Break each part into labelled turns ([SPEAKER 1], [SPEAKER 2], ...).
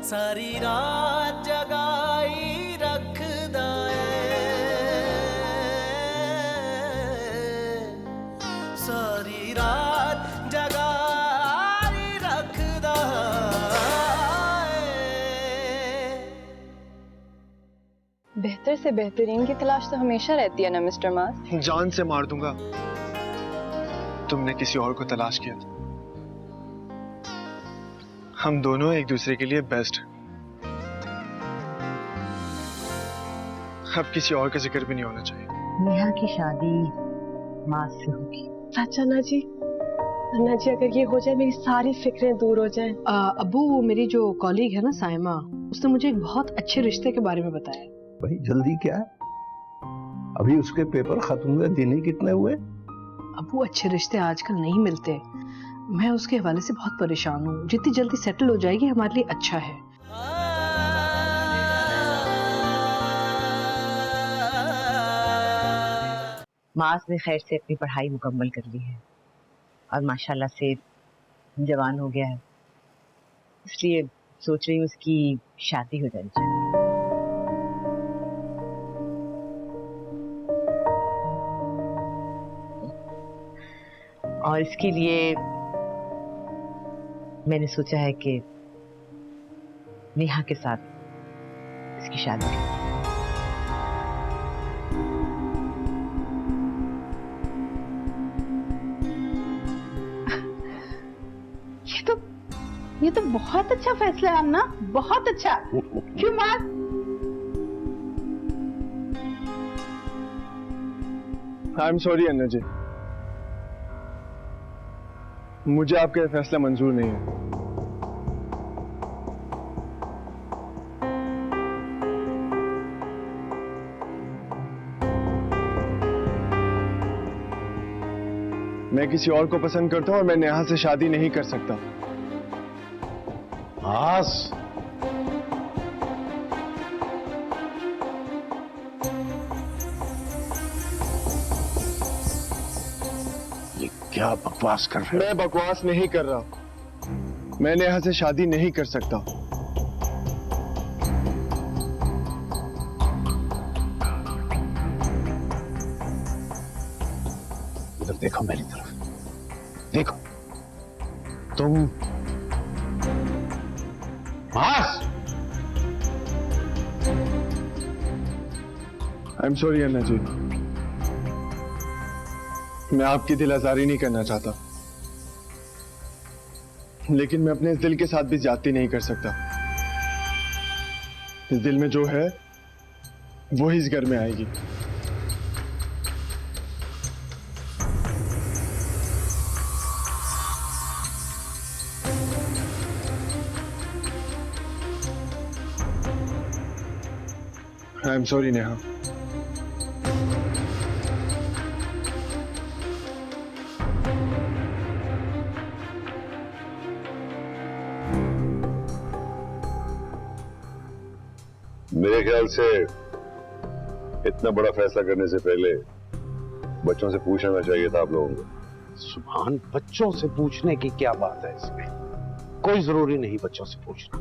[SPEAKER 1] सारी रात जगाई रखदा सारी रात जगाई रखदा
[SPEAKER 2] बेहतर से बेहतरीन की तलाश तो हमेशा रहती है ना मिस्टर मास।
[SPEAKER 3] जान से मार दूंगा तुमने किसी और को तलाश किया था। हम दोनों एक दूसरे के लिए बेस्ट हैं। अब किसी और का जिक्र भी नहीं होना चाहिए।
[SPEAKER 4] नेहा की शादी मास से होगी।
[SPEAKER 5] सच अन्ना जी, अगर ये हो जाए मेरी सारी फिक्रें दूर हो जाएं।
[SPEAKER 6] अबू, मेरी जो कॉलीग है ना साइमा, उसने मुझे एक बहुत अच्छे रिश्ते के बारे में बताया।
[SPEAKER 7] भाई जल्दी क्या है, अभी उसके पेपर खत्म हुए, दिन ही कितने हुए।
[SPEAKER 6] अबू, अच्छे रिश्ते आजकल नहीं मिलते। मैं उसके हवाले से बहुत परेशान हूँ। जितनी जल्दी सेटल हो जाएगी हमारे लिए अच्छा है।
[SPEAKER 4] मास ने खैर से अपनी पढ़ाई मुकम्मल कर ली है और माशाल्लाह से जवान हो गया है, इसलिए सोच रही हूँ उसकी शादी हो जानी चाहिए। और इसके लिए मैंने सोचा है कि नेहा के साथ इसकी शादी करें।
[SPEAKER 8] ये तो बहुत अच्छा फैसला है अन्ना, बहुत अच्छा। क्यों मास?
[SPEAKER 3] आई एम सॉरी अन्ना जी, मुझे आपका फैसला मंजूर नहीं है। मैं किसी और को पसंद करता हूं और मैं नेहा से शादी नहीं कर सकता।
[SPEAKER 7] आस ये क्या बकवास कर रहे हो?
[SPEAKER 3] मैं बकवास नहीं कर रहा, मैं नेहा से शादी नहीं कर सकता।
[SPEAKER 7] इधर देखो, मेरी तरफ देखो। तुम मास,
[SPEAKER 3] आई एम सॉरी अन्ना जी, मैं आपकी दिल आजारी नहीं करना चाहता, लेकिन मैं अपने इस दिल के साथ भी ज्यादती नहीं कर सकता। इस दिल में जो है वो ही इस घर में आएगी। I am sorry Neha.
[SPEAKER 9] मेरे ख्याल से इतना बड़ा फैसला करने से पहले बच्चों से पूछना चाहिए था आप लोगों को।
[SPEAKER 7] सुभान, बच्चों से पूछने की क्या बात है इसमें? कोई जरूरी नहीं बच्चों से पूछना।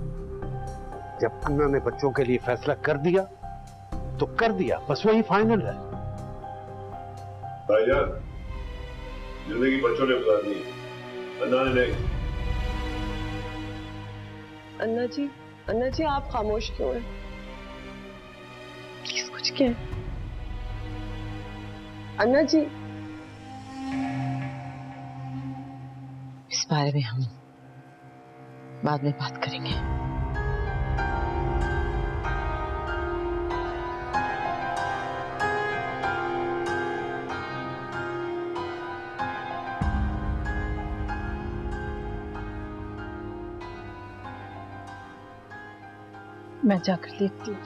[SPEAKER 7] जब अन्ना ने बच्चों के लिए फैसला कर दिया तो कर दिया, बस वही फाइनल है।
[SPEAKER 9] भाईजान, जिंदगी बच्चों ने गुजारनी, अन्ना ने नहीं।
[SPEAKER 5] अन्ना जी आप खामोश क्यों हैं? प्लीज कुछ कहें। अन्ना जी,
[SPEAKER 4] इस बारे में हम बाद में बात करेंगे।
[SPEAKER 6] मैं जाकर देखती हूँ।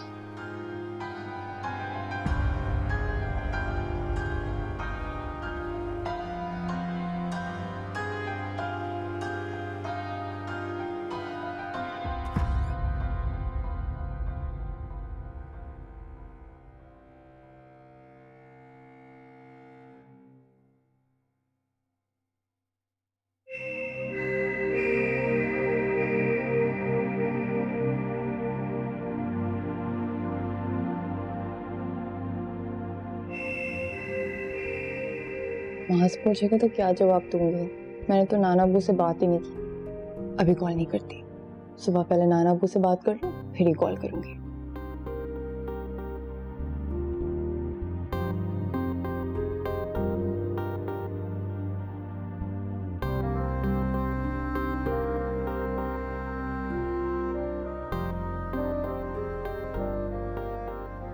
[SPEAKER 2] वहां से पूछेगा तो क्या जवाब दूंगी? मैंने तो नाना अब्बू से बात ही नहीं की। अभी कॉल नहीं करती, सुबह पहले नाना अब्बू से बात कर लूं फिर ही कॉल करूंगी।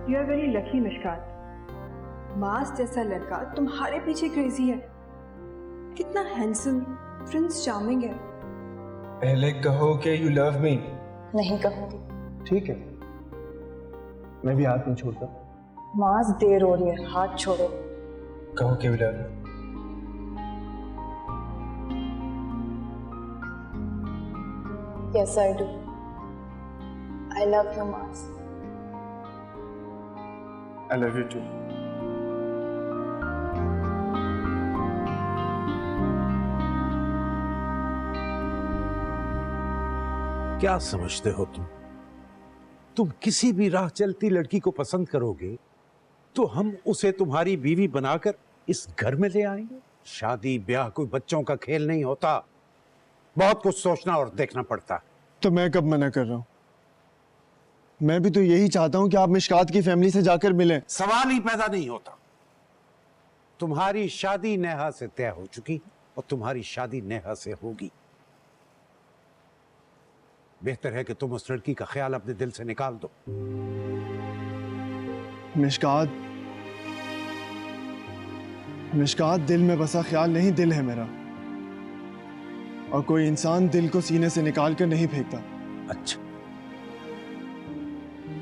[SPEAKER 10] You are very lucky Mishkat. मास जैसा लड़का तुम्हारे पीछे क्रेजी है। कितना हैंडसम, प्रिंस चार्मिंग है।
[SPEAKER 1] पहले कहो कि यू लव मी।
[SPEAKER 2] नहीं कहूंगी।
[SPEAKER 3] ठीक है, मैं भी हाथ नहीं छोड़ता।
[SPEAKER 2] मास देर हो रही है, हाथ छोड़ो।
[SPEAKER 1] कहो कि you love me.
[SPEAKER 2] Yes, I do. I love you, Mars.
[SPEAKER 3] I love you too.
[SPEAKER 7] क्या समझते हो तुम किसी भी राह चलती लड़की को पसंद करोगे तो हम उसे तुम्हारी बीवी बनाकर इस घर में ले आएंगे? शादी ब्याह कोई बच्चों का खेल नहीं होता, बहुत कुछ सोचना और देखना पड़ता।
[SPEAKER 3] तो मैं कब मना कर रहा हूं? मैं भी तो यही चाहता हूं कि आप मिशकात की फैमिली से जाकर मिलें।
[SPEAKER 7] सवाल ही पैदा नहीं होता। तुम्हारी शादी नेहा से तय हो चुकी और तुम्हारी शादी नेहा से होगी। बेहतर है कि तुम उस लड़की का ख्याल अपने दिल से निकाल दो।
[SPEAKER 3] मिशकात दिल में बसा ख्याल नहीं, दिल है मेरा, और कोई इंसान दिल को सीने से निकाल कर नहीं फेंकता।
[SPEAKER 7] अच्छा,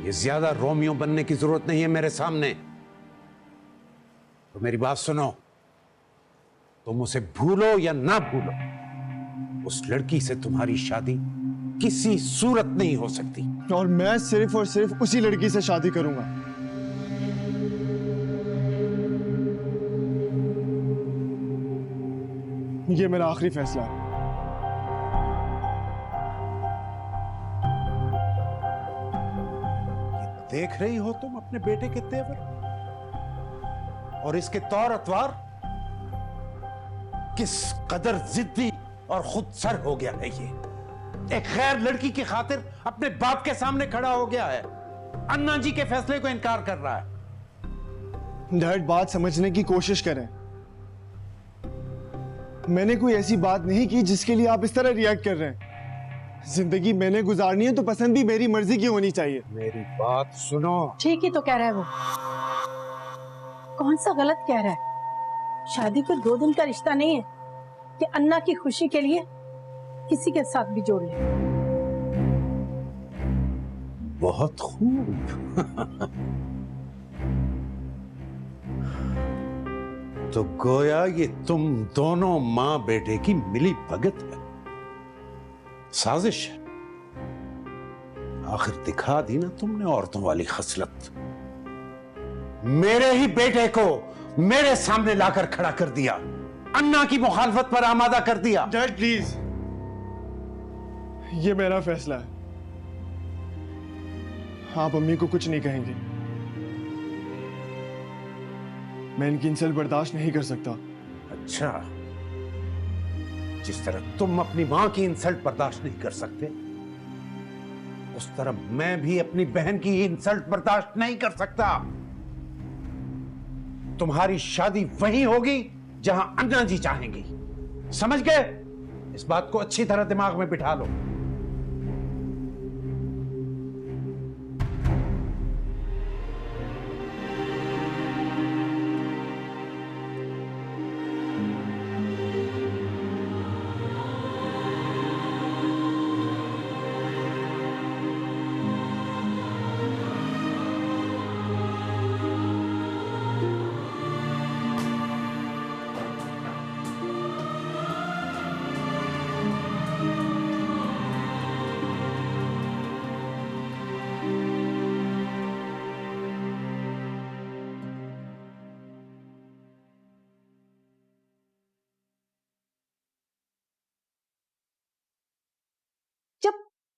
[SPEAKER 7] ये ज्यादा रोमियो बनने की जरूरत नहीं है मेरे सामने। तो मेरी बात सुनो, तुम उसे भूलो या ना भूलो, उस लड़की से तुम्हारी शादी किसी सूरत नहीं हो सकती।
[SPEAKER 3] और मैं सिर्फ और सिर्फ उसी लड़की से शादी करूंगा। ये मेरा आखिरी फैसला है।
[SPEAKER 7] देख रही हो तुम अपने बेटे के तेवर और इसके तौर अतवार, किस कदर जिद्दी और खुद सर हो गया है ये। एक गैर लड़की की खातिर अपने बाप के सामने खड़ा हो गया है, अन्ना जी के फैसले को इनकार कर रहा है।
[SPEAKER 3] डैड, बात समझने की कोशिश करें। मैंने कोई ऐसी बात नहीं की जिसके लिए आप इस तरह रिएक्ट कर रहे हैं। जिंदगी मैंने गुजारनी है तो पसंद भी मेरी मर्जी की होनी चाहिए।
[SPEAKER 7] मेरी बात सुनो।
[SPEAKER 8] ठीक ही तो कह रहा है वो। कौन सा गलत कह रहा है? शादी कोई 2 दिन का रिश्ता नहीं है कि अन्ना की खुशी के लिए किसी के साथ भी जोड़ ले।
[SPEAKER 7] बहुत खूब। तो गोया ये तुम दोनों मां बेटे की मिली भगत है, साजिश है। आखिर दिखा दी ना तुमने औरतों वाली खसलत। मेरे ही बेटे को मेरे सामने लाकर खड़ा कर दिया, अन्ना की मुखालफत पर आमादा कर दिया।
[SPEAKER 3] डैड प्लीज, ये मेरा फैसला है। आप अम्मी को कुछ नहीं कहेंगे। मैं इनकी इंसल्ट बर्दाश्त नहीं कर सकता।
[SPEAKER 7] अच्छा, जिस तरह तुम अपनी मां की इंसल्ट बर्दाश्त नहीं कर सकते, उस तरह मैं भी अपनी बहन की इंसल्ट बर्दाश्त नहीं कर सकता। तुम्हारी शादी वहीं होगी जहां अन्ना जी चाहेंगी। समझ गए? इस बात को अच्छी तरह दिमाग में बिठा लो।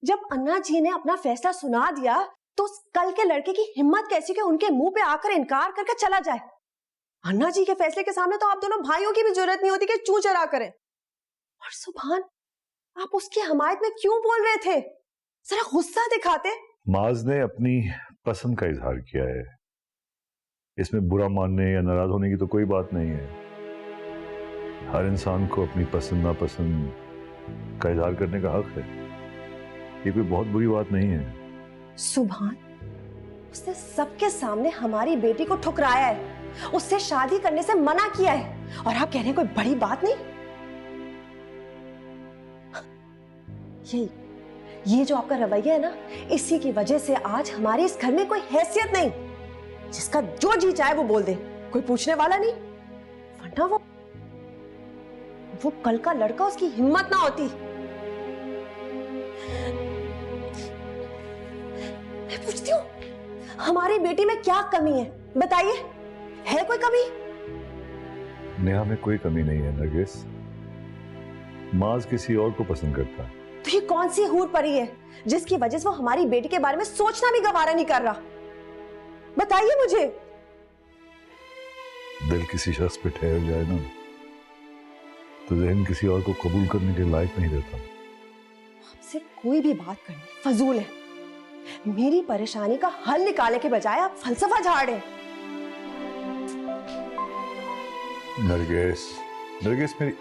[SPEAKER 5] जब अन्ना जी ने अपना फैसला सुना दिया तो उस कल के लड़के की हिम्मत कैसी कि उनके मुंह पे आकर इनकार करके चला जाए। अन्ना जी के फैसले के सामने तो आप दोनों भाइयों की भी जरूरत नहीं होती कि चू चरा करें। और सुभान, आप उसकी हमायत में क्यों बोल रहे थे? जरा गुस्सा दिखाते।
[SPEAKER 9] माज ने अपनी पसंद का इजहार किया है, इसमें बुरा मानने या नाराज होने की तो कोई बात नहीं है। हर इंसान को अपनी पसंद नापसंद का इजहार करने का हक है, ये कोई बहुत बुरी बात नहीं है।
[SPEAKER 5] सुभान, उसने सबके सामने हमारी बेटी को ठुकराया है, उससे शादी करने से मना किया है, और आप कह रहे हैं कोई बड़ी बात नहीं? ये जो आपका रवैया है ना, इसी की वजह से आज हमारे इस घर में कोई हैसियत नहीं। जिसका जो जी चाहे वो बोल दे, कोई पूछने वाला नहीं। वरना वो कल का लड़का, उसकी हिम्मत ना होती। मैं पूछती हूँ, हमारी बेटी में क्या कमी है? बताइए, है कोई कमी?
[SPEAKER 9] नेहा में कोई कमी नहीं है नरगिस। माज किसी और को पसंद करता है।
[SPEAKER 5] तो ये कौन सी हूर परी है जिसकी वजह से वो हमारी बेटी के बारे में सोचना भी गवारा नहीं कर रहा? बताइए मुझे।
[SPEAKER 9] दिल किसी शख्स पे ठहर जाए ना, तो जहन किसी और को कबूल करने के लायक नहीं रहता।
[SPEAKER 5] आपसे कोई भी बात करनी फजूल है। मेरी परेशानी का हल निकालने के बजाय आप फलसफा झाड़े।
[SPEAKER 9] नरगिस, नरगिस मेरी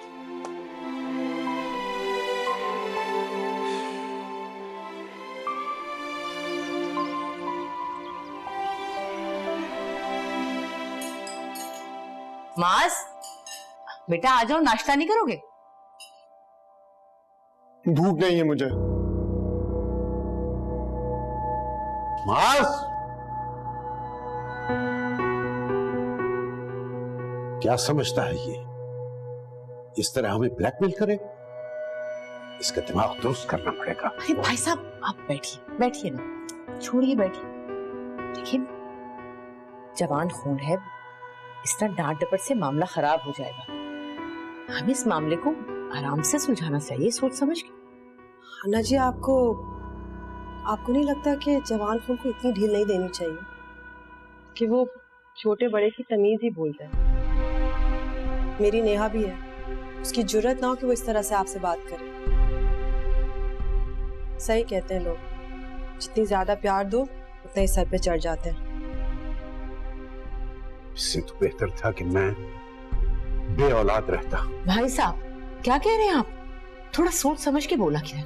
[SPEAKER 4] माज, बेटा आ जाओ, नाश्ता नहीं करोगे?
[SPEAKER 3] भूख नहीं है मुझे।
[SPEAKER 7] माज, क्या समझता है ये? इस तरह हमें ब्लैकमेल करे? इसका दिमाग दुरुस्त करना पड़ेगा।
[SPEAKER 4] अरे भाई साहब, आप बैठिए, बैठिए ना, छोड़िए, बैठिए। देखिए, जवान खून है, इस तरह डांट डपट से मामला खराब हो जाएगा। हमें इस मामले को आराम से सुलझाना चाहिए, सोच समझ के।
[SPEAKER 5] अन्ना जी, आपको नहीं लगता कि जवान खून को इतनी ढील नहीं देनी चाहिए कि वो छोटे बड़े की तमीज ही भूल जाए? मेरी नेहा भी है, उसकी जुर्रत ना हो कि वो इस तरह से आपसे बात करे। सही कहते हैं लोग, जितनी ज्यादा प्यार दो उतना ही सर पे चढ़ जाते हैं।
[SPEAKER 7] इससे तो बेहतर था कि मैं बे औलाद रहता।
[SPEAKER 4] भाई साहब, क्या कह रहे हैं आप? थोड़ा सोच समझ के बोला क्या?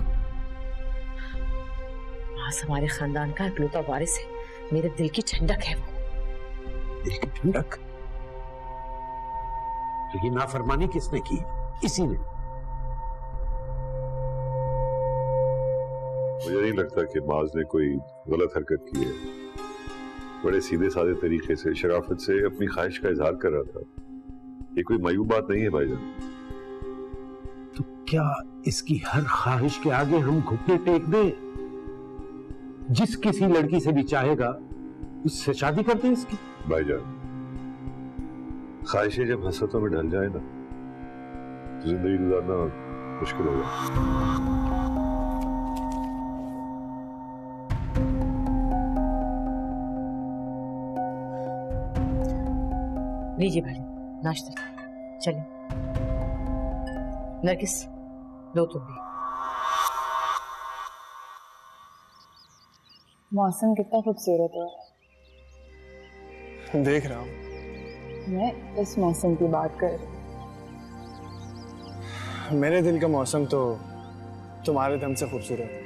[SPEAKER 4] आज हमारे खानदान का इकलौता वारिस है, मेरे दिल की ठंडक है वो।
[SPEAKER 7] दिल की ठंडक? तो ये नाफरमानी किसने की? इसी ने।
[SPEAKER 9] मुझे नहीं लगता कि माज ने कोई गलत हरकत की है। बड़े सीधे साधे तरीके से, शराफत से अपनी ख्वाहिश का इजहार कर रहा था। ये कोई मायूब बात नहीं है भाईजान।
[SPEAKER 7] तो क्या इसकी हर ख्वाहिश के आगे हम घुटने टेक दें? जिस किसी लड़की से भी चाहेगा उससे शादी करते हैं इसकी।
[SPEAKER 9] भाईजान, ख्वाहिशें जब हसरतों में ढल जाए ना, तो जिंदगी गुजारना मुश्किल होगा।
[SPEAKER 4] लीजिए भाई, नाश्ता। चलिए नरगिस, लो तुम भी।
[SPEAKER 2] मौसम कितना खूबसूरत है।
[SPEAKER 3] देख रहा हूँ।
[SPEAKER 2] मैं इस मौसम की बात कर रही हूँ।
[SPEAKER 3] मेरे दिल का मौसम तो तुम्हारे दम से खूबसूरत है।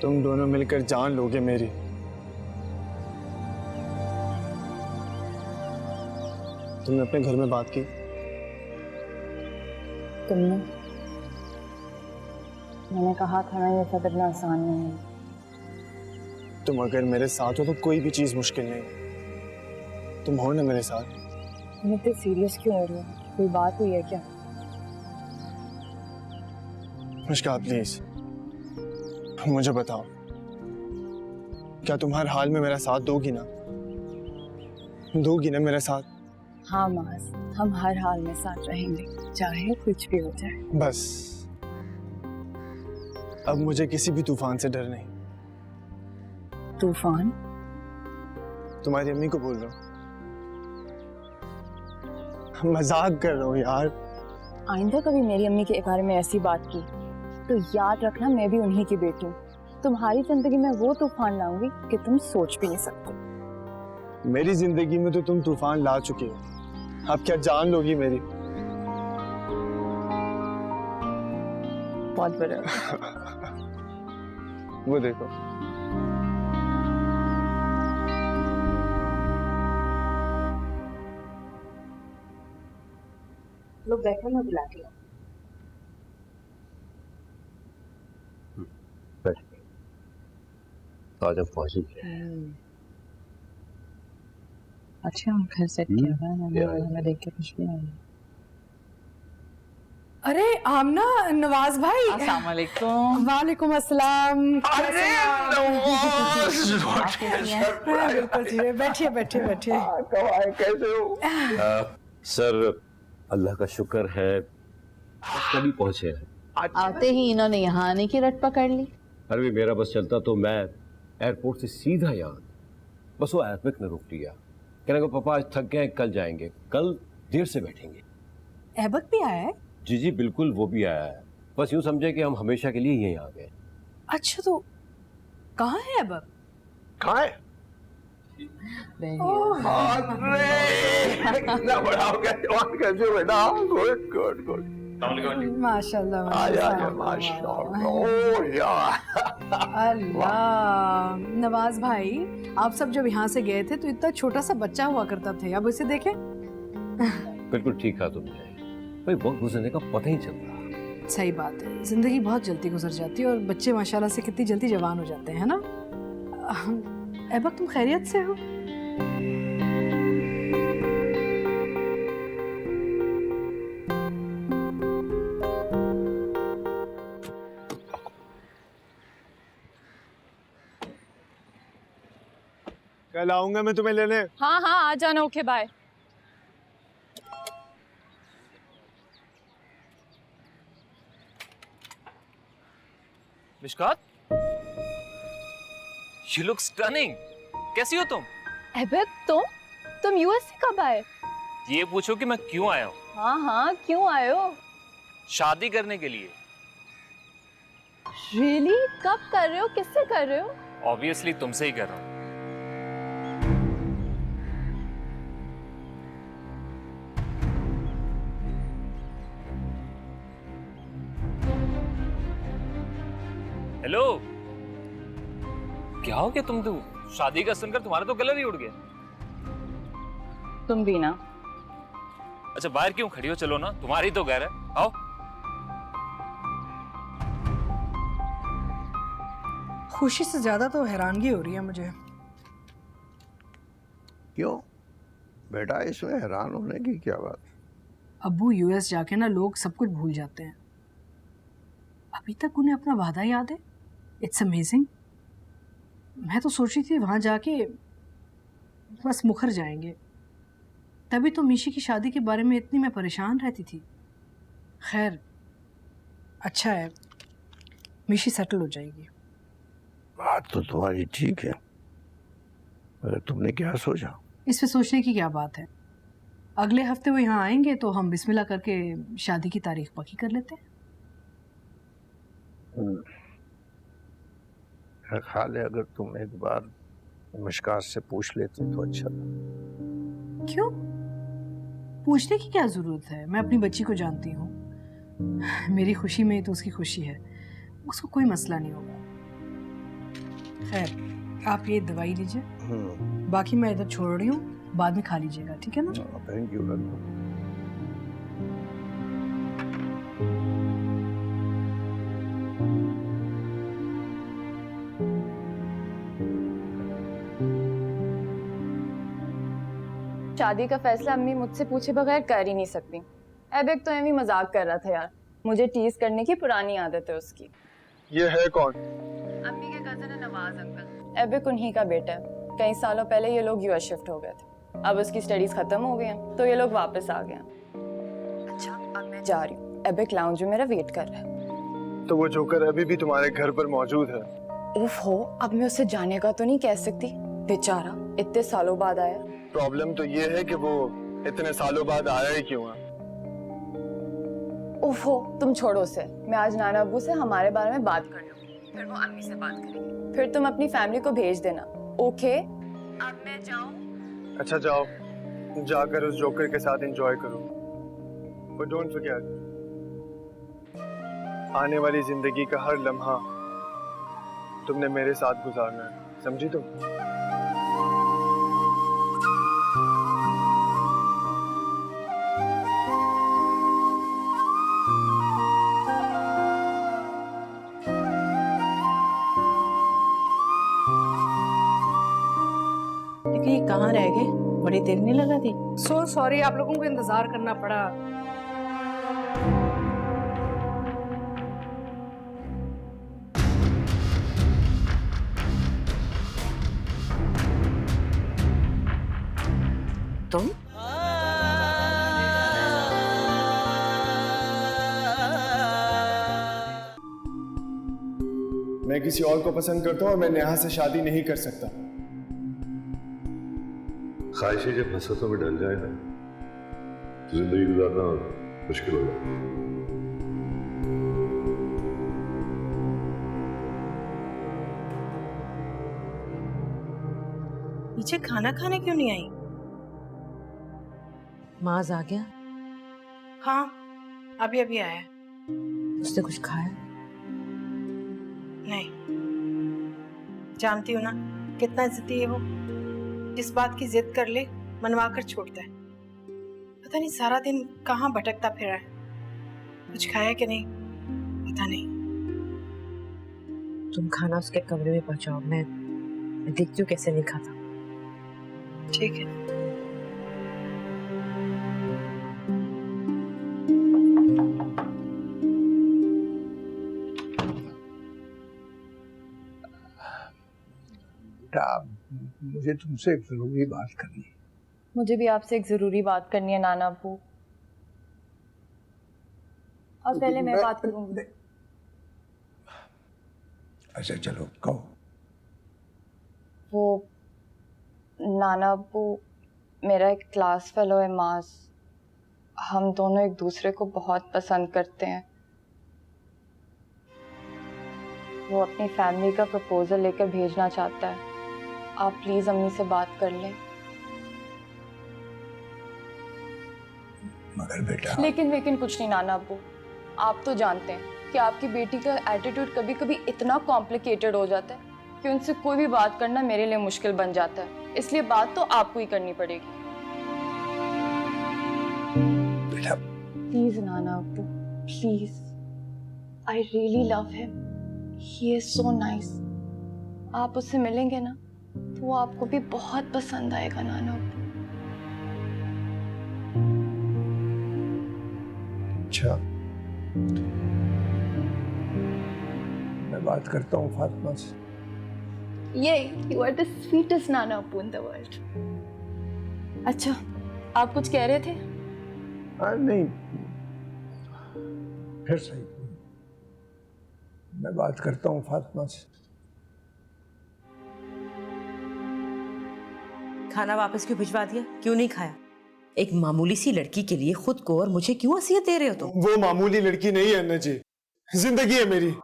[SPEAKER 3] तुम दोनों मिलकर जान लोगे मेरी। तुमने अपने घर में बात की?
[SPEAKER 2] तुमने? मैंने कहा था ना, ये सब इतना आसान नहीं है।
[SPEAKER 3] तुम अगर मेरे साथ हो तो कोई भी चीज मुश्किल नहीं। तुम हो ना मेरे साथ?
[SPEAKER 2] तुम इतने सीरियस क्यों हो रही हो? कोई बात हुई है क्या?
[SPEAKER 3] मुश्किल, प्लीज मुझे बताओ, क्या तुम हर हाल में मेरा साथ दोगी ना? दोगी ना मेरे साथ?
[SPEAKER 2] हाँ माज, हम हर हाल में साथ रहेंगे, चाहे कुछ भी हो जाए।
[SPEAKER 3] बस अब मुझे किसी भी तूफान से डर नहीं।
[SPEAKER 2] तूफान?
[SPEAKER 3] तुम्हारी अम्मी को बोल रहा हूँ, मजाक कर रहा हूँ यार।
[SPEAKER 2] आइंदा कभी मेरी अम्मी के बारे में ऐसी बात की तो याद रखना मैं भी उन्हीं की बेटी हूँ। तुम्हारी जिंदगी में वो तूफान लाऊंगी कि तुम सोच भी नहीं सकते।
[SPEAKER 3] मेरी जिंदगी में तो तुम तूफान ला चुके हो, अब क्या जान लोगी मेरी?
[SPEAKER 2] बहुत बड़े
[SPEAKER 3] वो देखो।
[SPEAKER 4] लोग बैठो, मैं बुला के लाऊं।
[SPEAKER 7] तो आज हम पहुंच गए।
[SPEAKER 2] अच्छा घर सेट किया हुआ है, मैं देख के खुश भी आई।
[SPEAKER 8] अरे आमना, नवाज भाई।
[SPEAKER 2] अस्सलाम वालेकुम।
[SPEAKER 8] वालेकुम अस्सलाम।
[SPEAKER 9] अरे
[SPEAKER 8] बिल्कुल जी, बैठिए बैठिए बैठिए।
[SPEAKER 3] कैसे हो?
[SPEAKER 7] सर अल्लाह का शुक्र है कभी पहुंचे हैं।
[SPEAKER 4] आते ही इन्होंने यहाँ आने की रट पकड़ ली।
[SPEAKER 7] अरे भी मेरा बस चलता तो मैं एयरपोर्ट से सीधा यहाँ, बस वो एयरपोर्ट ने रोक लिया। कहने को पापा आज थक गए, कल जाएंगे, कल देर से बैठेंगे।
[SPEAKER 8] ऐबक भी आया है?
[SPEAKER 7] जी जी बिल्कुल, वो भी आया है। बस यूं समझे कि हम हमेशा के लिए यहीं आ गए।
[SPEAKER 8] अच्छा तो कहाँ है ऐबक?
[SPEAKER 9] कहाँ है? कितना बड़ा हो गया जवान, कैसे हो बेटा? Good good good.
[SPEAKER 8] माशाल्लाह
[SPEAKER 9] माशाल्लाह। ओह यार।
[SPEAKER 8] अल्लाह। नवाज भाई, आप सब जब यहाँ से गए थे तो इतना छोटा सा बच्चा हुआ करता थे, अब इसे देखें।
[SPEAKER 7] बिल्कुल ठीक कहा तुमने भाई, वक्त गुजरने का पता ही चल रहा।
[SPEAKER 8] सही बात है, जिंदगी बहुत जल्दी गुजर जाती है और बच्चे माशाल्लाह से कितनी जल्दी जवान हो जाते हैं ना। ऐबक तुम खैरियत से हो?
[SPEAKER 3] कल आऊंगा मैं तुम्हें लेने।
[SPEAKER 2] हाँ हाँ आ जाना। Okay bye.
[SPEAKER 11] Mishkat, you look stunning. कैसी हो तुम?
[SPEAKER 2] ऐबक तुम यूएस से कब आए?
[SPEAKER 11] ये पूछो कि मैं क्यों आया हूँ?
[SPEAKER 2] हाँ हाँ क्यों आए हो?
[SPEAKER 11] शादी करने के लिए।
[SPEAKER 2] रियली? कब कर रहे हो, किससे कर रहे हो?
[SPEAKER 11] ऑब्वियसली तुमसे ही कर रहा हूँ। हेलो, क्या हो गया तुम? तो शादी का सुनकर तुम्हारा तो कलर ही उड़ गया।
[SPEAKER 2] तुम भी ना।
[SPEAKER 11] अच्छा बाहर क्यों खड़ी हो? चलो ना, तुम्हारी तो घर है, आओ।
[SPEAKER 8] खुशी से ज्यादा तो हैरानगी हो रही है मुझे।
[SPEAKER 12] क्यों बेटा, इसमें हैरान होने की क्या बात?
[SPEAKER 8] अब्बू यूएस जाके ना लोग सब कुछ भूल जाते हैं। अभी तक उन्हें अपना वादा याद है। It's amazing. मैं तो सोच रही थी वहां जाके बस मुखर जाएंगे। तभी तो मीशी की शादी के बारे में इतनी मैं परेशान रहती थी। खैर अच्छा है, मीशी सेटल हो जाएगी।
[SPEAKER 12] बात तो तुम्हारी ठीक है, अरे तुमने क्या सोचा?
[SPEAKER 8] इसमें सोचने की क्या बात है। अगले हफ्ते वो यहाँ आएंगे तो हम बिस्मिल्लाह करके शादी की तारीख पक्की कर लेते हैं।
[SPEAKER 12] मेरा ख्याल है अगर तुम एक बार मिशकात से पूछ लेते तो अच्छा था।
[SPEAKER 8] क्यों? पूछने की क्या जरूरत है? मैं अपनी बच्ची को जानती हूँ। मेरी खुशी में तो उसकी खुशी है, उसको कोई मसला नहीं होगा। खैर आप ये दवाई लीजिए, बाकी मैं इधर छोड़ रही हूँ, बाद में खा लीजिएगा, ठीक है ना?
[SPEAKER 12] Thank you.
[SPEAKER 2] शादी का फैसला अम्मी मुझसे पूछे बगैर कर ही नहीं सकती। ऐबक तो एमी मजाक कर रहा था यार, मुझे टीज करने की पुरानी आदत है उसकी।
[SPEAKER 3] ये है कौन?
[SPEAKER 2] अम्मी के कजन है नवाज अंकल। ऐबक उन्हीं का बेटा है। कई सालों पहले ये लोग यूएस शिफ्ट हो गए थे, अब उसकी स्टडीज खत्म हो गई हैं तो ये लोग वापस आ गए हैं। अच्छा अब मैं जा रही हूँ, ऐबक लाउंज में मेरा वेट कर रहा है।
[SPEAKER 3] तो वो जोकर अभी भी तुम्हारे घर पर मौजूद है?
[SPEAKER 2] उफ हो, अब मैं उसे जाने का तो नहीं कह सकती, बेचारा इतने सालों बाद आया।
[SPEAKER 3] प्रॉब्लम तो ये है कि वो इतने सालों बाद आया ही क्यों है?
[SPEAKER 2] ओहो, तुम छोड़ो उसे। मैं आज नाना अब्बू से हमारे बारे में बात कर लूंगी, फिर वो अम्मी से बात करेंगे। फिर तुम अपनी फैमिली को भेज देना, ओके? अब मैं जाऊं?
[SPEAKER 3] अच्छा जाओ, जाकर उस जोकर के साथ एंजॉय करो। बट डोंट फॉरगेट, आने वाली जिंदगी का हर लम्हा तुमने मेरे साथ गुजारना है, समझी तुम?
[SPEAKER 4] लेकिन ये कहाँ रह गए? बड़ी देर नहीं लगा थी।
[SPEAKER 8] सो सॉरी, आप लोगों को इंतजार करना पड़ा।
[SPEAKER 4] तुम
[SPEAKER 3] मैं किसी और को पसंद करता हूँ और मैं नेहा से शादी नहीं कर सकता।
[SPEAKER 9] ख्वाहिशें जब हसरतों में ढल जाए ना, तो जिंदगी गुजारना मुश्किल हो जाता है।
[SPEAKER 4] पीछे खाना खाने क्यों नहीं आई? माज आ गया?
[SPEAKER 5] हाँ, अभी अभी आया।
[SPEAKER 4] उसने कुछ खाया?
[SPEAKER 5] नहीं, जानती हूँ ना कितना जिद्दी है वो। जिस बात की जिद कर ले मनवा कर छोड़ता है। पता नहीं सारा दिन कहाँ भटकता फिरा है। कुछ खाया कि नहीं पता नहीं।
[SPEAKER 4] तुम खाना उसके कमरे में पहुंचाओ, मैं देखती हूँ कैसे नहीं खाता।
[SPEAKER 5] ठीक है।
[SPEAKER 7] मुझे तुमसे एक जरूरी बात करनी है।
[SPEAKER 2] मुझे भी आपसे एक जरूरी बात करनी है नाना अब्बू। और पहले मैं बात करूंगी।
[SPEAKER 7] अच्छा चलो कहो।
[SPEAKER 2] वो नाना अब्बू, मेरा एक क्लास फेलो है मास। हम दोनों एक दूसरे को बहुत पसंद करते हैं। वो अपनी फैमिली का प्रपोजल लेकर भेजना चाहता है। आप प्लीज अम्मी से बात कर लें।
[SPEAKER 7] मगर बेटा,
[SPEAKER 2] लेकिन कुछ नहीं नाना अब्बू। आप तो जानते हैं कि आपकी बेटी का एटीट्यूड कभी कभी इतना कॉम्प्लिकेटेड हो जाता है कि उनसे कोई भी बात करना मेरे लिए मुश्किल बन जाता है। इसलिए बात तो आपको ही करनी पड़ेगी।
[SPEAKER 7] बेटा
[SPEAKER 2] प्लीज नाना अब्बू, please. I really love him. He is so nice. आप उससे मिलेंगे ना तो वो आपको भी बहुत पसंद आएगा नाना अब्बू।
[SPEAKER 7] अच्छा, मैं बात करता हूँ फातिमा से।
[SPEAKER 2] ये यू आर द स्वीटेस्ट नाना अब्बू इन द वर्ल्ड। अच्छा, आप कुछ कह रहे थे?
[SPEAKER 7] नहीं, फिर सही। मैं बात करता हूँ फातिमा से।
[SPEAKER 4] खाना वापस क्यों भिजवा दिया? क्यों नहीं खाया? एक मामूली सी लड़की के लिए खुद को और मुझे क्यों वसीयत दे रहे हो तुम?
[SPEAKER 3] वो मामूली लड़की नहीं है अन्ना जी, जिंदगी है मेरी।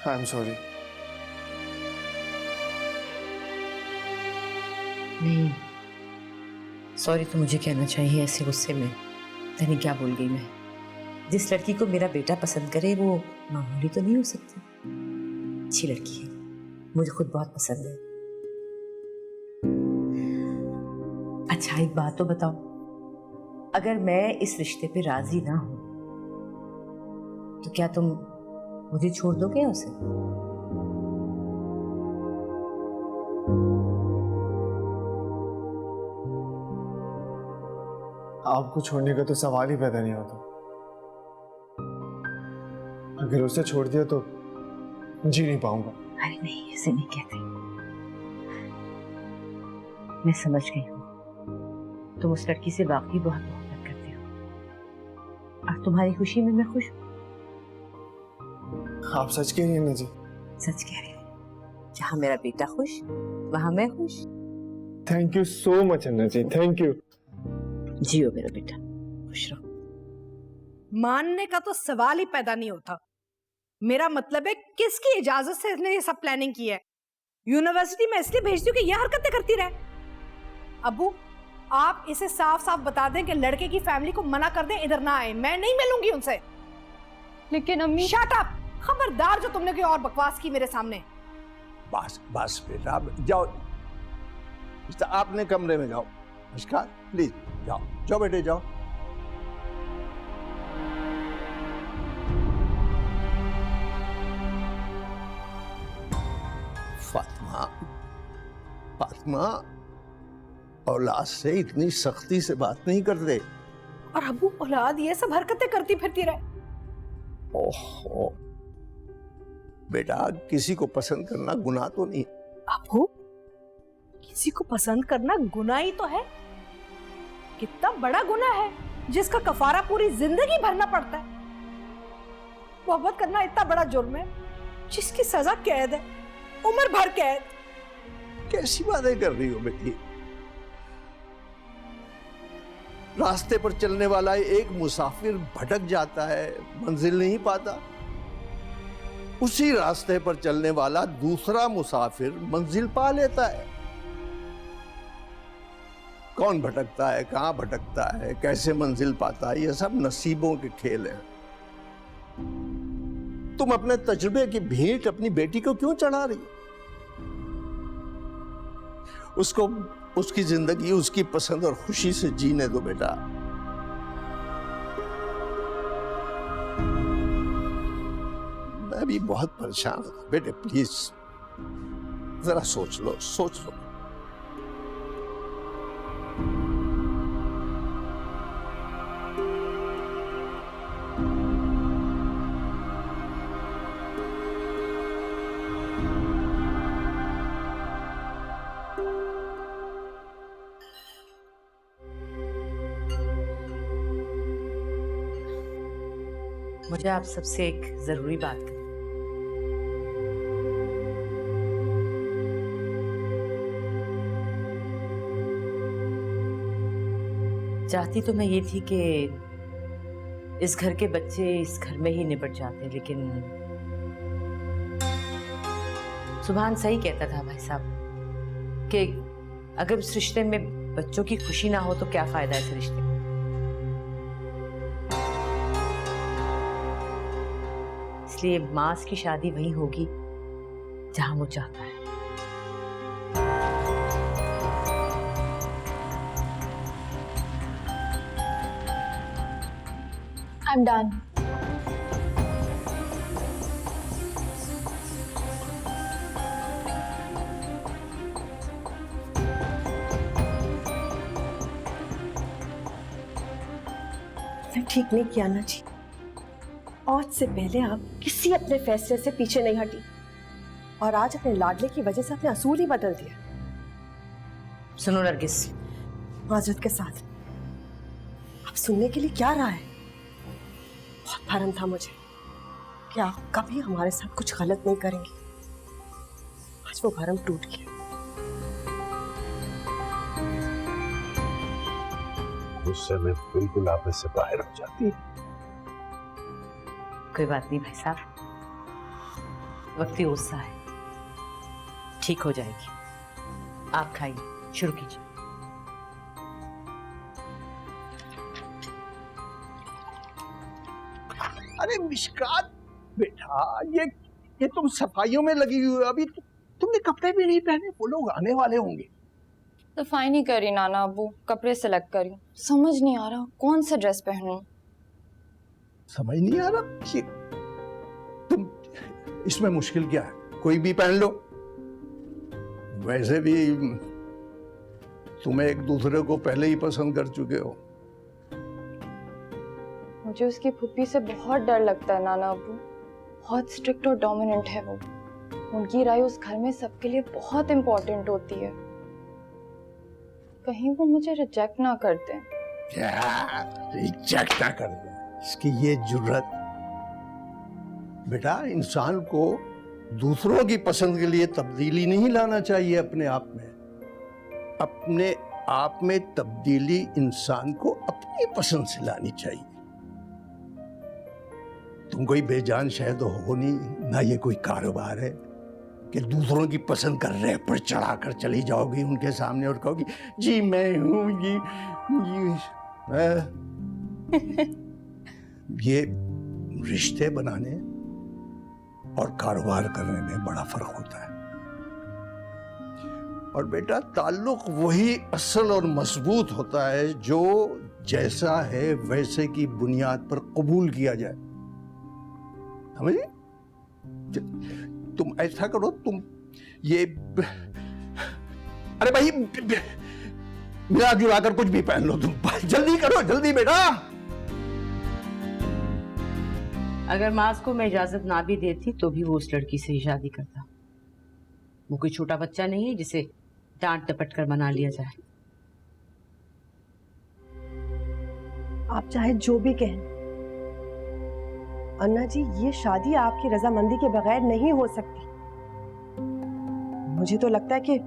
[SPEAKER 3] I am sorry.
[SPEAKER 4] नहीं, सॉरी तो मुझे कहना चाहिए ऐसे गुस्से में। पता नहीं क्या बोल गई मैं। जिस लड़की को मेरा बेटा पसंद करे वो मामूली तो नहीं हो सकती। अच्छी लड़की है, मुझे खुद बहुत पसंद है। अच्छा एक बात तो बताओ, अगर मैं इस रिश्ते पे राजी ना हूं तो क्या तुम मुझे छोड़ दोगे उसे?
[SPEAKER 3] आपको छोड़ने का तो सवाल ही पैदा नहीं होता। अगर उसे छोड़ दिया तो जी नहीं पाऊंगा।
[SPEAKER 4] अरे नहीं, ऐसे नहीं कहते। मैं समझ गई हूँ। तुम उस लड़की से वाकई बहुत मोहब्बत करते हो और तुम्हारी खुशी में मैं खुश हूँ।
[SPEAKER 3] आप सच कह रही हैं जी?
[SPEAKER 4] सच कह रही हूँ। जहाँ मेरा बेटा खुश वहाँ मैं खुश।
[SPEAKER 3] Thank you so much Anna ji, thank you.
[SPEAKER 4] जियो मेरा बेटा, खुश रहो।
[SPEAKER 8] मानने का तो सवाल ही पैदा नहीं होता। मेरा मतलब है किसकी इजाजत से इसने ये सब प्लानिंग की है? यूनिवर्सिटी में इसलिए भेजती हूँ कि ये हरकतें करती रहे। अबू, आप इसे साफ साफ बता दें कि लड़के की फैमिली को मना कर दें, इधर ना आए, मैं नहीं मिलूंगी उनसे।
[SPEAKER 2] लेकिन अम्मी।
[SPEAKER 8] Shut up! खबरदार जो तुमने कोई और बकवास की मेरे सामने।
[SPEAKER 12] बस बस बेटा, जाओ आपने कमरे में जाओ। मुस्कान प्लीज जाओ, जाओ बेटे जाओ। फातिमा, फातिमा, औलाद से इतनी सख्ती से बात नहीं करते।
[SPEAKER 8] और अबू, औलाद ये सब हरकतें करती फिरती रहे।
[SPEAKER 12] ओहो बेटा, किसी को पसंद करना गुनाह तो नहीं।
[SPEAKER 8] अबू, किसी को पसंद करना गुनाह ही तो है। कितना बड़ा गुनाह है जिसका कफारा पूरी जिंदगी भरना पड़ता है। मोहब्बत करना इतना बड़ा जुर्म है जिसकी सजा कैद है, उम्र भर कैद।
[SPEAKER 12] कैसी बातें कर रही हो बेटी? रास्ते पर चलने वाला एक मुसाफिर भटक जाता है, मंजिल नहीं पाता। उसी रास्ते पर चलने वाला दूसरा मुसाफिर मंजिल पा लेता है। कौन भटकता है, कहां भटकता है, कैसे मंजिल पाता है, ये सब नसीबों के खेल हैं। तुम अपने तजुर्बे की भेंट अपनी बेटी को क्यों चढ़ा रही हो? उसको उसकी जिंदगी उसकी पसंद और खुशी से जीने दो बेटा। मैं भी बहुत परेशान हूं बेटे, प्लीज जरा सोच लो, सोच लो।
[SPEAKER 4] मुझे आप सबसे एक जरूरी बात करनी। चाहती तो मैं ये थी कि इस घर के बच्चे इस घर में ही निपट जाते, लेकिन सुभान सही कहता था भाई साहब कि अगर इस रिश्ते में बच्चों की खुशी ना हो तो क्या फायदा है इस रिश्ते में। इसलिए मास की शादी वहीं होगी जहां वो चाहता है।
[SPEAKER 2] I'm done.
[SPEAKER 5] ठीक नहीं किया ना जी। आज से पहले आप किसी अपने फैसले से पीछे नहीं हटी और आज अपने लाडले की वजह से अपने असूल ही बदल दिया।
[SPEAKER 4] सुनो नरगिस,
[SPEAKER 5] माजरत के साथ अब सुनने के लिए क्या रहा है? बहुत भरम था मुझे कि आप कभी हमारे साथ कुछ गलत नहीं करेंगे। आज वो भरम टूट गया।
[SPEAKER 7] गुस्से में बिल्कुल आपस से बाहर हो जाती है।
[SPEAKER 4] कोई बात नहीं भाई साहब, वक्ती गुस्सा है, ठीक हो जाएगी। आप खाइए, शुरू कीजिए।
[SPEAKER 12] अरे मिशकात बेटा, ये तुम सफाइयों में लगी हुई हो, अभी तुमने कपड़े भी नहीं पहने। वो लोग आने वाले होंगे।
[SPEAKER 2] सफाई नहीं करी नाना अबू, कपड़े सिलेक्ट करी। समझ नहीं आ रहा कौन सा ड्रेस पहनूं।
[SPEAKER 12] समझ नहीं आ रहा कि तुम, इसमें मुश्किल क्या है? कोई भी पहन लो। वैसे भी तुम एक दूसरे को पहले ही पसंद कर चुके हो।
[SPEAKER 2] मुझे उसकी फूफी से बहुत डर लगता है नाना अबू। बहुत स्ट्रिक्ट और डोमिनेंट है वो। उनकी राय उस घर में सबके लिए बहुत इम्पोर्टेंट होती है। कहीं वो मुझे रिजेक्ट ना कर दें।
[SPEAKER 12] क्या रिजेक्ट ना कर दे, इसकी ये जुर्रत। बेटा, इंसान को दूसरों की पसंद के लिए तब्दीली नहीं लाना चाहिए अपने आप में। अपने आप में तब्दीली इंसान को अपनी पसंद से लानी चाहिए। तुम कोई बेजान शय तो हो नहीं, ना ये कोई कारोबार है कि दूसरों की पसंद कर रहे पर चढ़ाकर चली जाओगी उनके सामने और कहोगी जी मैं हूं ये रिश्ते बनाने और कारोबार करने में बड़ा फर्क होता है। और बेटा, ताल्लुक वही असल और मजबूत होता है जो जैसा है वैसे की बुनियाद पर कबूल किया जाए। समझे? तुम ऐसा करो, तुम ये अरे भाई मिला जुला कर कुछ भी पहन लो, तुम जल्दी करो, जल्दी बेटा।
[SPEAKER 4] अगर मास को मैं इजाजत ना भी देती तो भी वो उस लड़की से ही शादी करता। वो कोई छोटा बच्चा नहीं है जिसे डांट डपट कर मना लिया जाए।
[SPEAKER 5] आप चाहे जो भी कहें, अन्ना जी, ये शादी आपकी रजामंदी के बगैर नहीं हो सकती। मुझे तो लगता है कि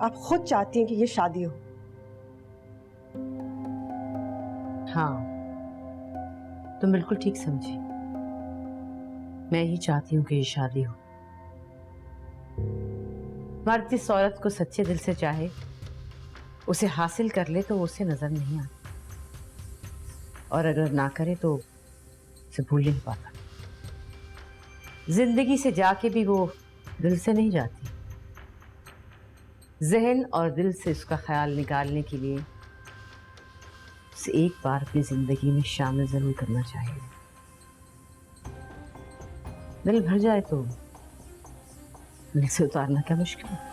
[SPEAKER 5] आप खुद चाहती हैं कि ये शादी हो।
[SPEAKER 4] हाँ, तुम बिल्कुल ठीक समझी। मैं ही चाहती हूँ कि ये शादी हो। मर्द जिस औरत को सच्चे दिल से चाहे, उसे हासिल कर ले तो उसे नजर नहीं आती, और अगर ना करे तो उसे भूल नहीं पाता। जिंदगी से जाके भी वो दिल से नहीं जाती। जहन और दिल से उसका ख्याल निकालने के लिए उसे एक बार अपनी जिंदगी में शामिल जरूर करना चाहिए। दिल भर जाए तो दिल से उतारना क्या मुश्किल है।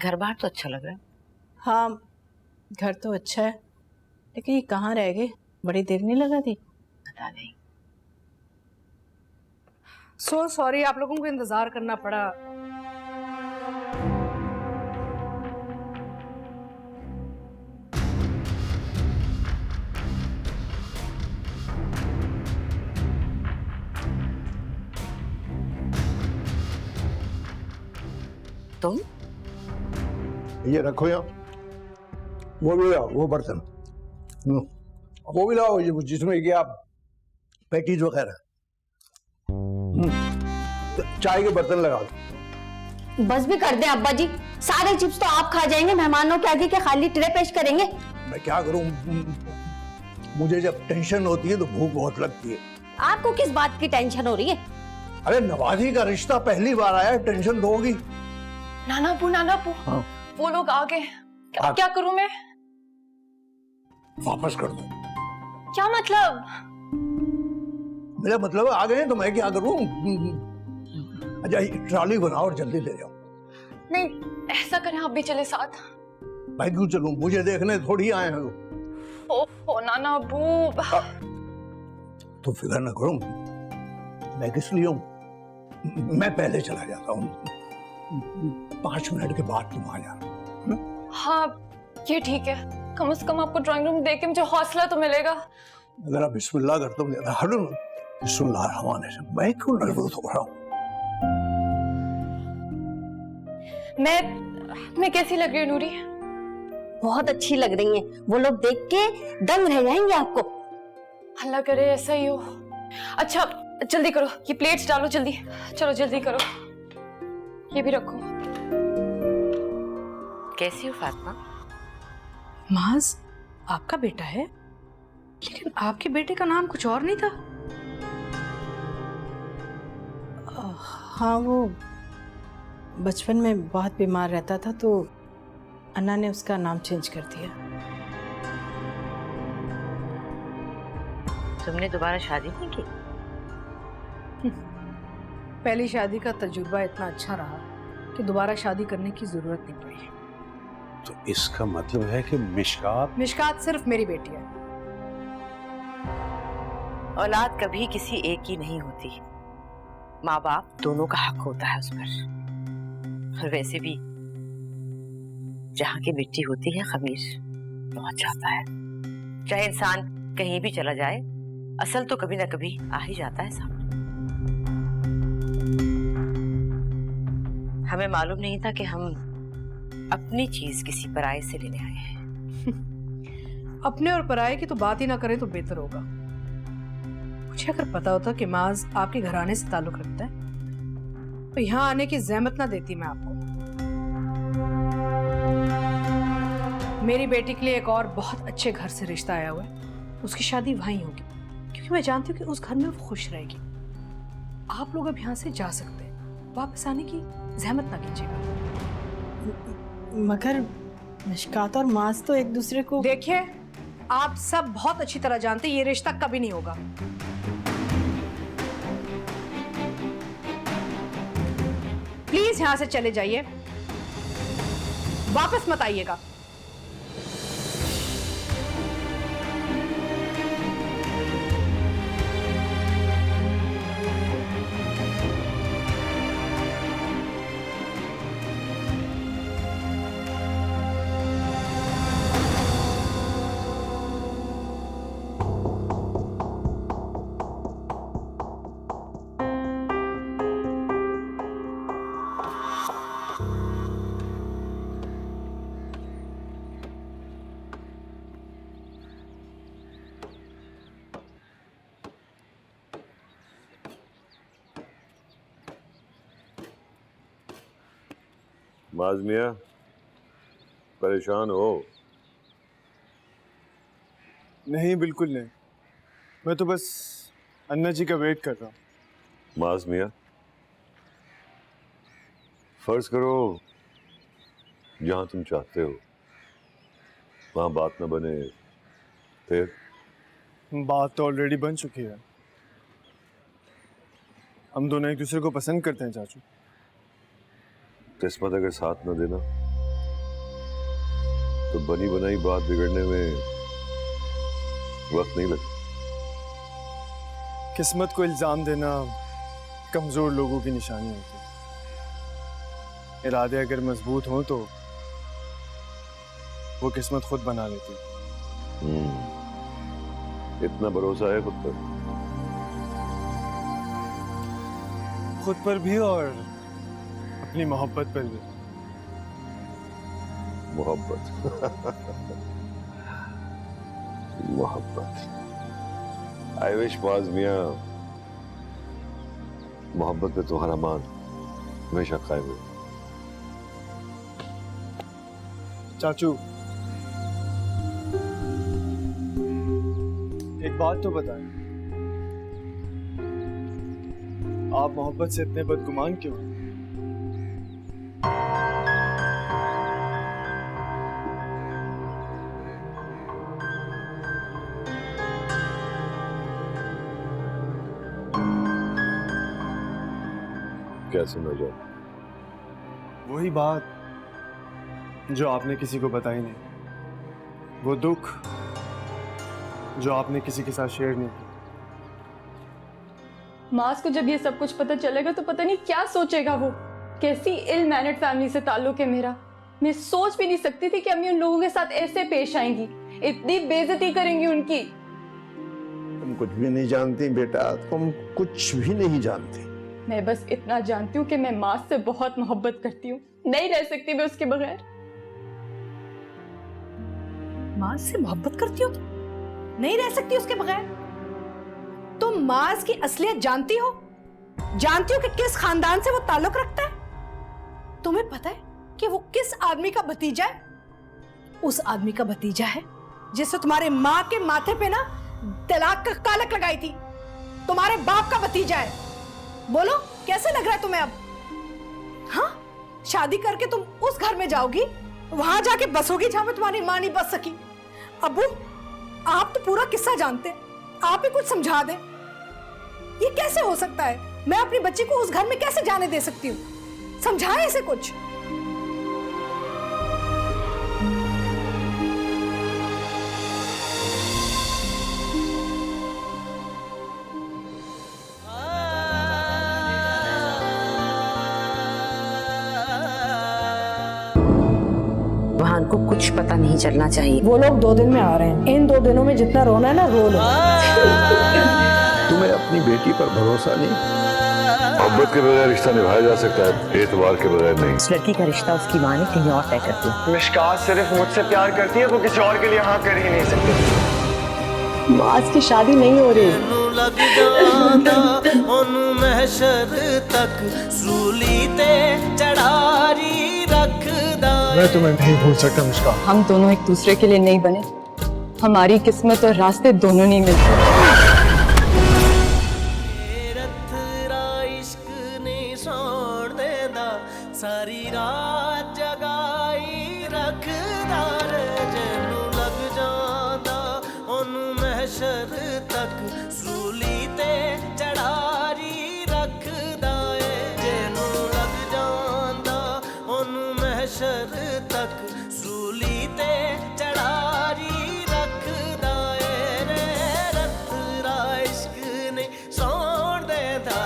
[SPEAKER 4] घर बार तो अच्छा लग रहा है।
[SPEAKER 8] हाँ, घर तो अच्छा है, लेकिन ये कहाँ रह गए? बड़ी देर नहीं लगा थी?
[SPEAKER 4] पता नहीं।
[SPEAKER 8] सो सॉरी, आप लोगों को इंतजार करना पड़ा।
[SPEAKER 4] तुम
[SPEAKER 12] ये रखो यहाँ, वो भी लाओ, वो बर्तन वो भी लाओ, ये जिसमें कि आप पैटीज वगैरह, चाय के बर्तन लगा दो।
[SPEAKER 13] बस भी कर दे अब्बा जी, सारे चिप्स तो आप खा जाएंगे, मेहमानों के आगे क्या खाली ट्रे पेश करेंगे?
[SPEAKER 12] मैं क्या करूं, मुझे जब टेंशन होती है तो भूख बहुत लगती है।
[SPEAKER 13] आपको किस बात की टेंशन हो रही है?
[SPEAKER 12] अरे नवाजी का रिश्ता पहली बार आया है, टेंशन तो होगी।
[SPEAKER 2] नाना पू,
[SPEAKER 12] हाँ।
[SPEAKER 2] वो लोग आ गए। क्या करूं मैं?
[SPEAKER 12] वापस कर दो।
[SPEAKER 2] क्या मतलब?
[SPEAKER 12] मेरा मतलब आ गए तो मैं क्या करूं? अच्छा, ट्रॉली बनाओ और जल्दी ले जाओ।
[SPEAKER 2] नहीं, ऐसा करें आप भी चले साथ।
[SPEAKER 12] मैं क्यों चलूं? मुझे देखने थोड़ी आए हैं।
[SPEAKER 2] ओह नाना अबू।
[SPEAKER 12] तो फिक्र न करो, मैं किस लिए हूं? मैं पहले चला जाता हूं, 5 मिनट के बाद तुम आ जाना।
[SPEAKER 2] हाँ, ये ठीक है। कम से कम आपको ड्राइंग रूम देख के मुझे हौसला तो मिलेगा।
[SPEAKER 12] अगर आप बिस्मिल्लाह करते हो, बिस्मिल्लाह रहमान रहीम। मैं क्यों नर्वस हो रहा हूँ?
[SPEAKER 2] मैं कैसी लग रही हूँ नूरी?
[SPEAKER 13] बहुत अच्छी लग रही हैं। वो लोग देख के दंग रह जाएंगे आपको।
[SPEAKER 2] अल्लाह करे ऐसा ही हो। अच्छा जल्दी करो, ये प्लेट्स डालो जल्दी। चलो जल्दी करो, ये भी रखो।
[SPEAKER 4] कैसी हो फातिमा?
[SPEAKER 8] माज, आपका बेटा है, लेकिन आपके बेटे का नाम कुछ और नहीं था। हाँ, वो बचपन में बहुत बीमार रहता था तो अन्ना ने उसका नाम चेंज कर दिया।
[SPEAKER 4] तुमने दोबारा शादी नहीं की?
[SPEAKER 8] पहली शादी का तजुर्बा इतना अच्छा रहा कि दोबारा शादी करने की जरूरत नहीं पड़ी।
[SPEAKER 7] तो इसका मतलब है कि
[SPEAKER 8] मिशकात सिर्फ मेरी बेटी है।
[SPEAKER 4] औलाद कभी किसी एक की नहीं होती, माँ बाप दोनों का हक होता है उस पर। और वैसे भी जहाँ की मिट्टी होती है खमीर पहुंच जाता है। चाहे इंसान कहीं भी चला जाए, असल तो कभी ना कभी आ ही जाता है सामने। हमें मालूम नहीं था कि हम अपनी चीज किसी पराये से लेने आए हैं।
[SPEAKER 8] अपने और पराये की तो बात ही ना करें तो बेहतर होगा। मुझे अगर पता होता कि माज आपके घराने से ताल्लुक रखता है तो यहाँ आने की जहमत ना देती मैं आपको। मेरी बेटी के लिए एक और बहुत अच्छे घर से रिश्ता आया हुआ है, उसकी शादी वहीं होगी, क्योंकि मैं जानती हूँ कि उस घर में वो खुश रहेगी। आप लोग अब यहाँ से जा सकते हैं, वापस आने की जहमत ना कीजिएगा।
[SPEAKER 5] मगर मिशकात और माज तो एक दूसरे को।
[SPEAKER 8] देखिए, आप सब बहुत अच्छी तरह जानते हैं ये रिश्ता कभी नहीं होगा। प्लीज यहां से चले जाइए, वापस मत आइएगा।
[SPEAKER 9] माज मियां, परेशान हो?
[SPEAKER 3] नहीं, बिल्कुल नहीं। मैं तो बस अन्ना जी का वेट कर रहा हूँ।
[SPEAKER 9] माज मियां, फर्ज करो जहां तुम चाहते हो वहां बात न बने, फिर?
[SPEAKER 3] बात तो ऑलरेडी बन चुकी है। हम दोनों एक दूसरे को पसंद करते हैं चाचू।
[SPEAKER 9] किस्मत अगर साथ न देना तो बनी बनाई बात बिगड़ने में वक्त नहीं लगता।
[SPEAKER 3] किस्मत को इल्जाम देना कमजोर लोगों की निशानी होती है। इरादे अगर मजबूत हों तो वो किस्मत खुद बना लेती है।
[SPEAKER 9] इतना भरोसा है खुद पर?
[SPEAKER 3] खुद पर भी और अपनी मोहब्बत पर भी।
[SPEAKER 9] मोहब्बत मोहब्बत। आई विश माज मियां मोहब्बत पे तुम्हारा मान हमेशा कायम हो।
[SPEAKER 3] चाचू, एक बात तो बताएं, आप मोहब्बत से इतने बदगुमान क्यों?
[SPEAKER 9] क्या सुना जाए?
[SPEAKER 3] वही बात जो आपने किसी को बताई नहीं, वो दुख जो आपने किसी के साथ शेयर नहीं किया।
[SPEAKER 2] मास को जब ये सब कुछ पता चलेगा तो पता नहीं क्या सोचेगा वो। कैसी इल मैनर्ड फैमिली से ताल्लुक है मेरा। मैं सोच भी नहीं सकती थी कि अम्मी उन लोगों के साथ ऐसे पेश आएंगी, इतनी बेइज्जती करेंगी उनकी।
[SPEAKER 12] तुम कुछ भी नहीं जानती बेटा, तुम कुछ भी नहीं जानती।
[SPEAKER 2] मैं बस इतना जानती हूँ कि मैं मास से बहुत मोहब्बत करती हूँ, नहीं रह सकती मैं उसके बगैर।
[SPEAKER 8] माज से मोहब्बत करती हो? नहीं रह सकती उसके बगैर? तुम माज की असलियत जानती हो? जानती हो कि किस खानदान से वो ताल्लुक रखता है? तुम्हें पता है कि वो किस आदमी का भतीजा है? उस आदमी का भतीजा है जिससे तुम्हारे माँ के माथे पे ना तलाक का कालक लगाई थी। तुम्हारे बाप का भतीजा है। बोलो कैसे लग रहा है तुम्हें अब? हाँ, शादी करके तुम उस घर में जाओगी, वहां जाके बसोगी जहां में तुम्हारी मां नहीं बस सकी। अबू, आप तो पूरा किस्सा जानते हैं। आप ही कुछ समझा दें। ये कैसे हो सकता है? मैं अपनी बच्ची को उस घर में कैसे जाने दे सकती हूँ? समझाएं इसे कुछ।
[SPEAKER 4] वहां को कुछ पता नहीं चलना चाहिए।
[SPEAKER 8] वो लोग 2 दिन में आ रहे हैं। इन 2 दिनों में जितना रोना है ना रो लो।
[SPEAKER 12] तुम्हें अपनी बेटी पर भरोसा नहीं?
[SPEAKER 9] मोहब्बत के बगैर रिश्ता निभाया जा सकता है, एतबार के बगैर नहीं।
[SPEAKER 4] उस लड़की का रिश्ता उसकी माँ ने कहीं और तय कर दिया।
[SPEAKER 3] मिशकात सिर्फ मुझसे प्यार करती है, वो किसी और के लिए हाँ कर ही नहीं सकती।
[SPEAKER 5] मास की शादी नहीं हो रही।
[SPEAKER 3] मैं तुम्हें नहीं भूल सकता मुस्कान।
[SPEAKER 2] हम दोनों एक दूसरे के लिए नहीं बने, हमारी किस्मत और रास्ते दोनों नहीं मिलते।
[SPEAKER 14] सारी रात जगाई रखदार जैनू लग जांदा ओनू महशर तक सूली ते चढ़ारी रखदा ए जैनू लग जांदा ओनू महशर तक सूली ते चढ़ारी रखदा ए रे रत रा इश्क नहीं सौण देदा